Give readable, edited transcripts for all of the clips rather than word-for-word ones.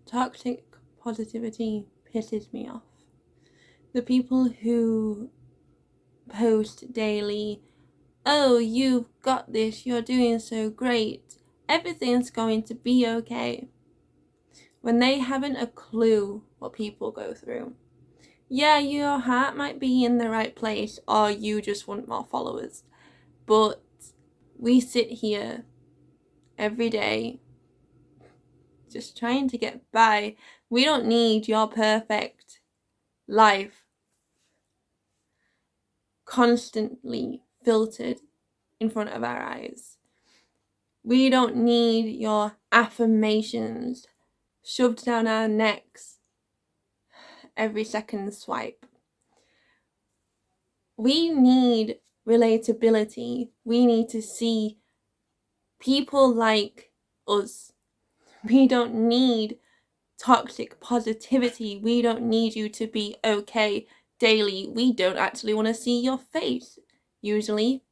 Toxic positivity pisses me off. The people who post daily, oh, you've got this, you're doing so great, everything's going to be okay, when they haven't a clue what people go through. Yeah, your heart might be in the right place, or you just want more followers, but we sit here every day just trying to get by. We don't need your perfect life constantly filtered in front of our eyes. We don't need your affirmations shoved down our necks every second swipe. We need relatability. We need to see people like us. We don't need toxic positivity. We don't need you to be okay daily. We don't actually want to see your face, usually.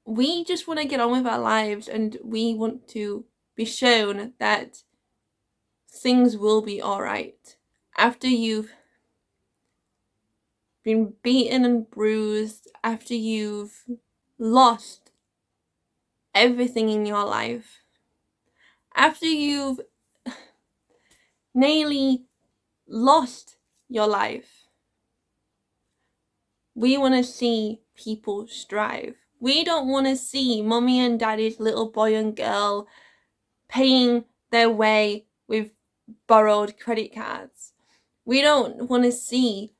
We just want to get on with our lives, and we want to be shown that things will be alright. After you've been beaten and bruised, after you've lost everything in your life, after you've nearly lost your life, we want to see people strive. We don't want to see mummy and daddy's little boy and girl paying their way with borrowed credit cards. We don't want to see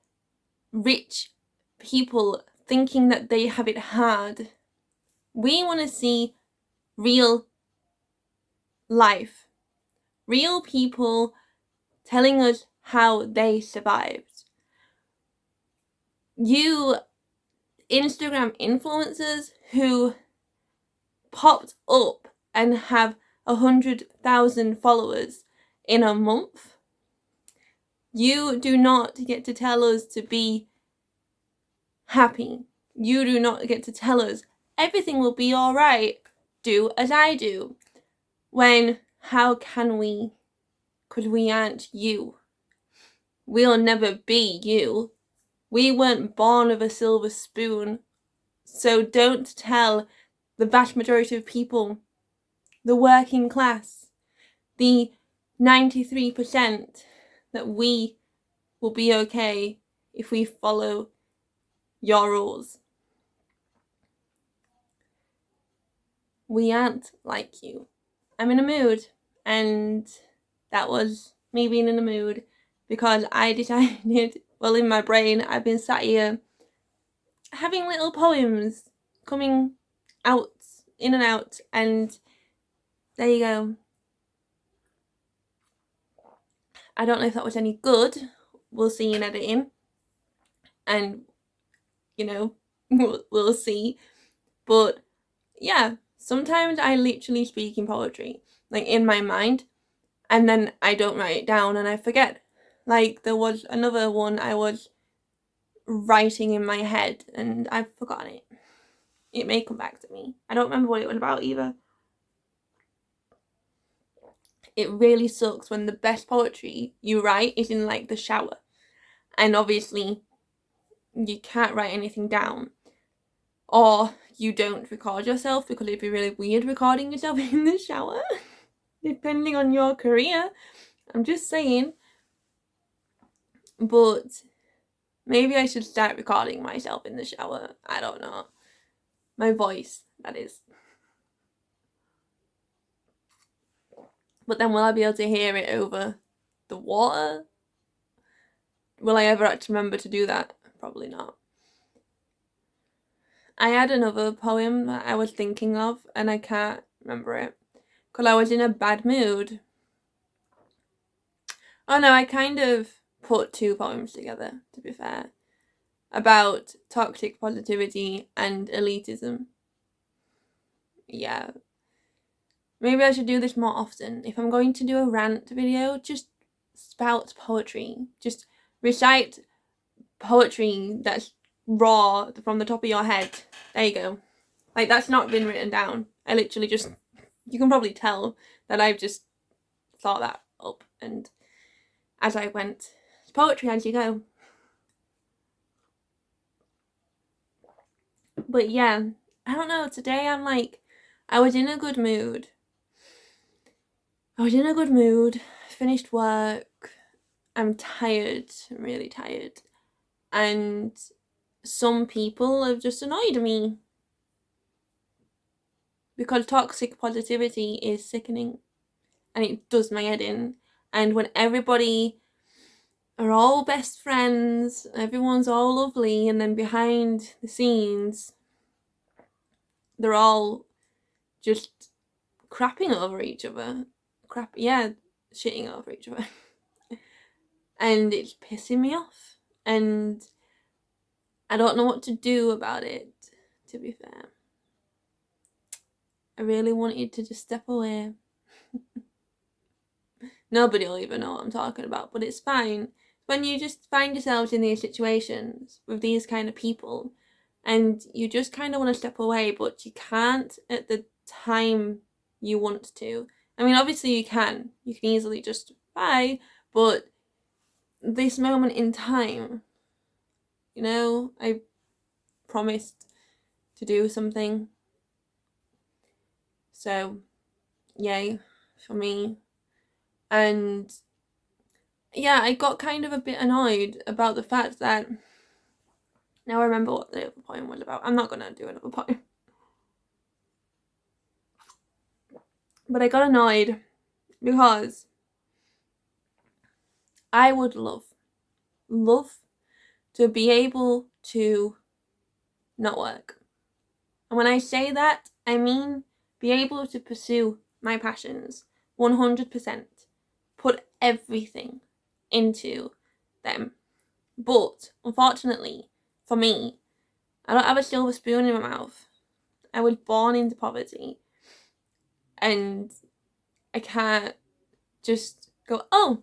rich people thinking that they have it hard. We want to see real life, real people telling us how they survived. You Instagram influencers who popped up and have 100,000 followers in a month, you do not get to tell us to be happy. You do not get to tell us everything will be alright. Do as I do. When, how can we? Because we aren't you. We'll never be you. We weren't born with a silver spoon. So don't tell the vast majority of people, the working class, the 93%, that we will be okay if we follow your rules. We aren't like you. I'm in a mood, and that was me being in a mood because I decided, well, in my brain, I've been sat here having little poems coming out, in and out, and there you go. I don't know if that was any good. We'll see in editing, and we'll see. But yeah, sometimes I literally speak in poetry, like in my mind, and then I don't write it down and I forget. Like there was another one I was writing in my head and I've forgotten it. It may come back to me. I don't remember what it was about either. It really sucks when the best poetry you write is in like the shower, and obviously you can't write anything down, or you don't record yourself because it'd be really weird recording yourself in the shower, depending on your career. I'm just saying. But maybe I should start recording myself in the shower. I don't know. My voice, that is. But then will I be able to hear it over the water? Will I ever actually remember to do that? Probably not. I had another poem that I was thinking of and I can't remember it because I was in a bad mood. Oh no, I kind of put two poems together, to be fair, about toxic positivity and elitism. Yeah. Maybe I should do this more often. If I'm going to do a rant video, just spout poetry. Just recite poetry that's raw from the top of your head. There you go. Like, that's not been written down. I literally just, you can probably tell that I've just thought that up and as I went. It's poetry as you go. But yeah, I don't know, today I'm like, I was in a good mood. Finished work. I'm tired. I'm really tired. And some people have just annoyed me. Because toxic positivity is sickening. And it does my head in. And when everybody are all best friends, everyone's all lovely, and then behind the scenes, they're all just crapping over each other. Shitting over each other. And it's pissing me off. And I don't know what to do about it, to be fair. I really wanted to just step away. Nobody will even know what I'm talking about, but it's fine. When you just find yourselves in these situations with these kind of people, and you just kind of want to step away, but you can't at the time you want to. I mean, obviously you can easily just bye, but this moment in time, you know, I promised to do something, so yay for me. And yeah, I got kind of a bit annoyed about the fact that, now I remember what the other poem was about. I'm not gonna do another poem. But I got annoyed because I would love to be able to not work. And when I say that, I mean be able to pursue my passions 100%, put everything into them. But unfortunately for me, I don't have a silver spoon in my mouth. I was born into poverty, and I can't just go, oh,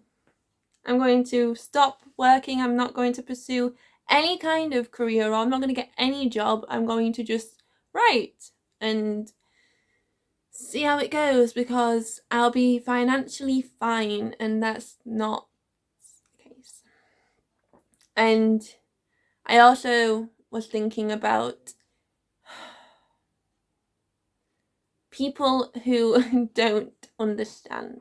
I'm going to stop working, I'm not going to pursue any kind of career, or I'm not going to get any job, I'm going to just write and see how it goes because I'll be financially fine, and that's not the case. And I also was thinking about people who don't understand.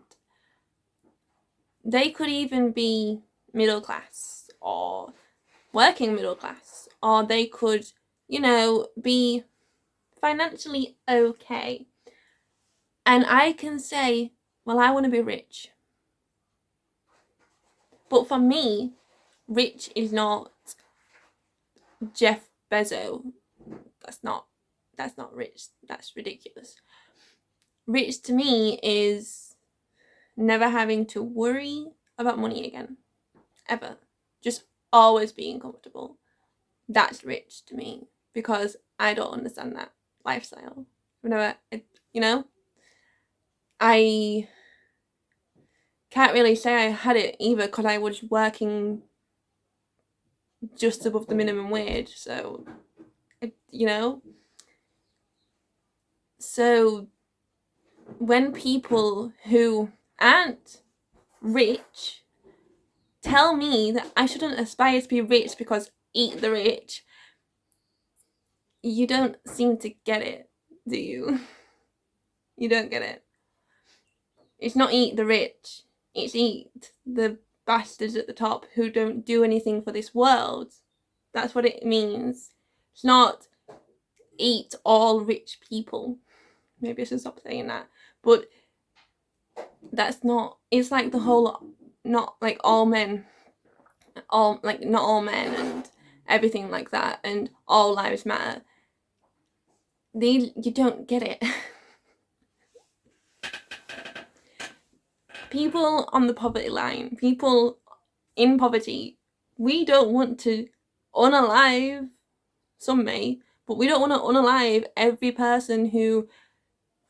They could even be middle class or working middle class, or they could, be financially okay. And I can say, well, I want to be rich. But for me, rich is not Jeff Bezos. That's not rich. That's ridiculous. Rich to me is never having to worry about money again. Ever. Just always being comfortable. That's rich to me because I don't understand that lifestyle. I can't really say I had it either because I was working just above the minimum wage. So, So when people who aren't rich tell me that I shouldn't aspire to be rich because eat the rich, you don't seem to get it, do you? You don't get it. It's not eat the rich, it's eat the bastards at the top who don't do anything for this world. That's what it means. It's not eat all rich people. Maybe I should stop saying that. But that's not, it's like the whole, not like all men, not all men and everything like that, and all lives matter. You don't get it. People on the poverty line, people in poverty, we don't want to unalive, some may, but we don't want to unalive every person who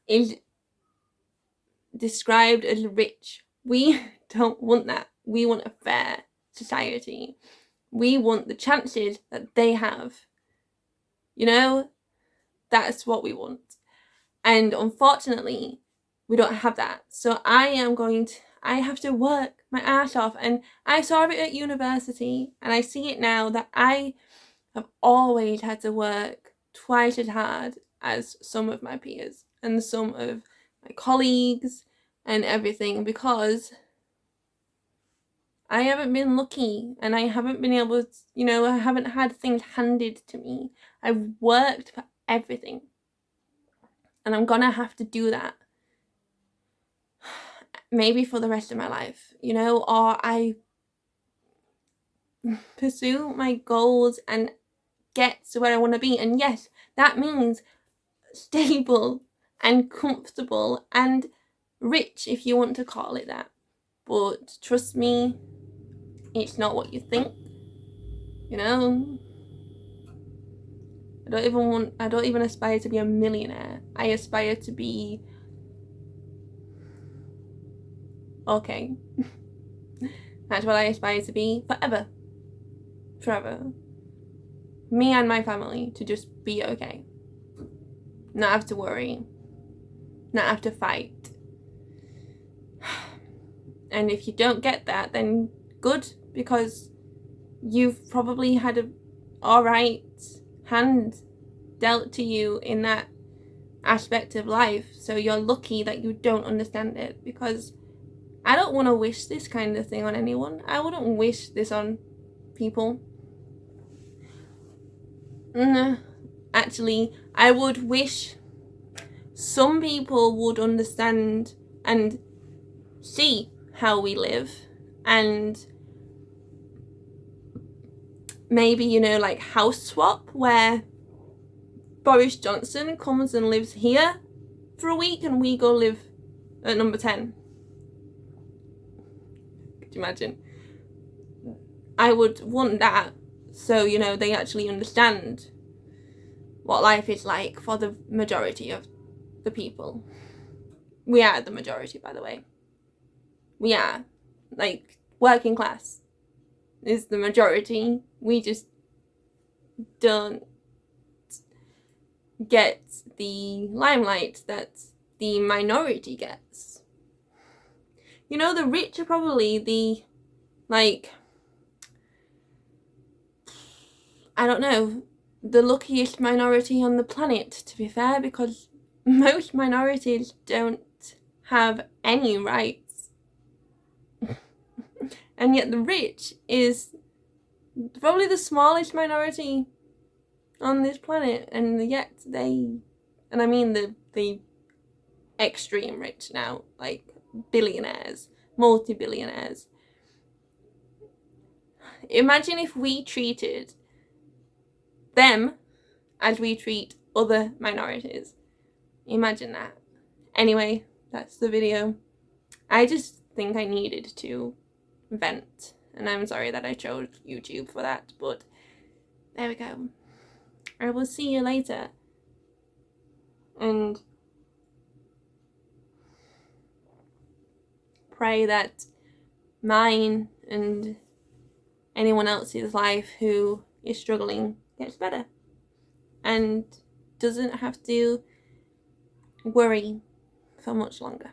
is described as rich. We don't want that. We want a fair society. We want the chances that they have. That's what we want. And unfortunately, we don't have that. So I have to work my ass off. And I saw it at university, and I see it now that I have always had to work twice as hard as some of my peers and some of my colleagues and everything, because I haven't been lucky and I haven't been able to, I haven't had things handed to me. I've worked for everything, and I'm gonna have to do that maybe for the rest of my life, or I pursue my goals and get to where I want to be. And yes, that means stable and comfortable and rich, if you want to call it that. But trust me, it's not what you think. I don't even aspire to be a millionaire. I aspire to be okay. That's what I aspire to be forever. Me and my family to just be okay. Not have to worry. Not have to fight. And if you don't get that, then good, because you've probably had a alright hand dealt to you in that aspect of life. So you're lucky that you don't understand it, because I don't want to wish this kind of thing on anyone. I wouldn't wish this on people. Actually, I would wish some people would understand and see how we live, and maybe, like house swap, where Boris Johnson comes and lives here for a week and we go live at number 10. Could you imagine? I would want that, so they actually understand what life is like for the majority of the people. We are the majority, by the way. We are, like, working class is the majority. We just don't get the limelight that the minority gets. The rich are probably the, I don't know, the luckiest minority on the planet, to be fair, because most minorities don't have any rights. And yet the rich is probably the smallest minority on this planet, and yet and I mean the extreme rich now, like billionaires, multi-billionaires. Imagine if we treated them as we treat other minorities. Imagine that. Anyway, that's the video. I just think I needed to vent, and I'm sorry that I chose YouTube for that, but there we go. I will see you later, and pray that mine and anyone else's life who is struggling gets better and doesn't have to worry for much longer.